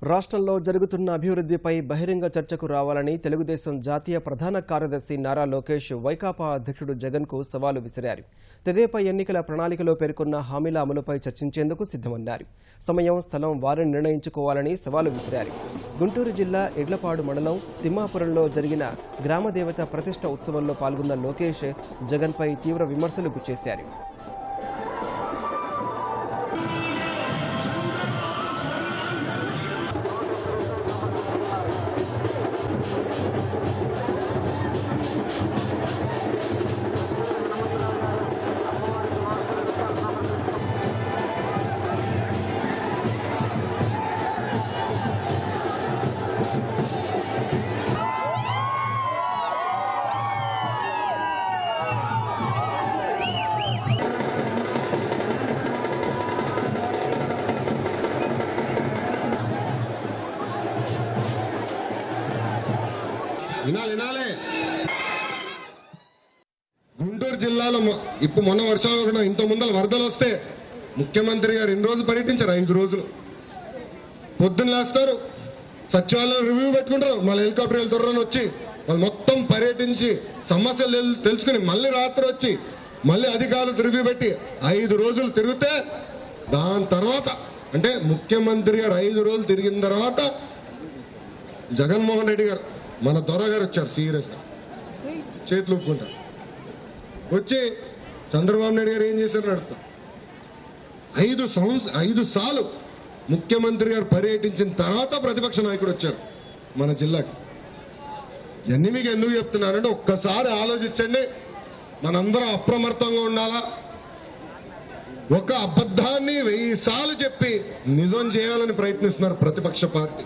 రాష్ట్రంలో జరుగుతున్న అభివృద్ధిపై బహిరంగ చర్చకు రావాలని తెలుగుదేశం జాతీయ ప్రధాన కార్యదర్శి నారా లోకేష్ వైకాపా అధ్యక్షుడు జగన్కు సవాలు విసిరారు. తెదేపా ఎన్నికల ప్రణాళికలో పేర్కొన్న హామీల అమలుపై చర్చించేందుకు సిద్ధమన్నారు. సమయం, స్థలం వారిని నిర్ణయించుకోవాలని సవాలు విసిరారు. గుంటూరు జిల్లా ఎడ్లపాడు మండలం తిమ్మాపురంలో జరిగిన గ్రామదేవత ప్రతిష్ఠ ఉత్సవంలో పాల్గొన్న లోకేష్ జగన్పై తీవ్ర విమర్శలు గుచ్చేశారు. వినాలి. గుంటూరు జిల్లాలో ఇప్పుడు మొన్న వర్షాలు ఇంత ముందర వరదలు వస్తే ముఖ్యమంత్రి గారు 2 రోజులు పర్యటించారు. 5 రోజులు పొద్దున్న లేస్తారు, సచివాలయం రివ్యూ పెట్టుకుంటారు, మళ్ళీ హెలికాప్టర్ వెళ్తారని వచ్చి వాళ్ళు మొత్తం పర్యటించి సమస్యలు తెలుసుకుని మళ్ళీ రాత్రి వచ్చి మళ్ళీ అధికారులు రివ్యూ పెట్టి 5 రోజులు తిరిగితే దాని తర్వాత అంటే ముఖ్యమంత్రి గారు 5 రోజులు తిరిగిన తర్వాత జగన్మోహన్ రెడ్డి గారు మన దొర గారు వచ్చారు. సీరియస్ చేతులు ఒప్పుకుంటారు. వచ్చి చంద్రబాబు నాయుడు గారు ఏం చేశారని అడుగుతారు. 5 సార్లు ముఖ్యమంత్రి గారు పర్యటించిన తర్వాత ప్రతిపక్ష నాయకుడు వచ్చారు మన జిల్లాకి. ఇవన్నీ మీకు ఎందుకు చెప్తున్నానంటే ఒక్కసారి ఆలోచించండి. మనందరం అప్రమత్తంగా ఉండాలా. ఒక అబద్ధాన్ని 1000 సార్లు చెప్పి నిజం చేయాలని ప్రయత్నిస్తున్నారు ప్రతిపక్ష పార్టీ.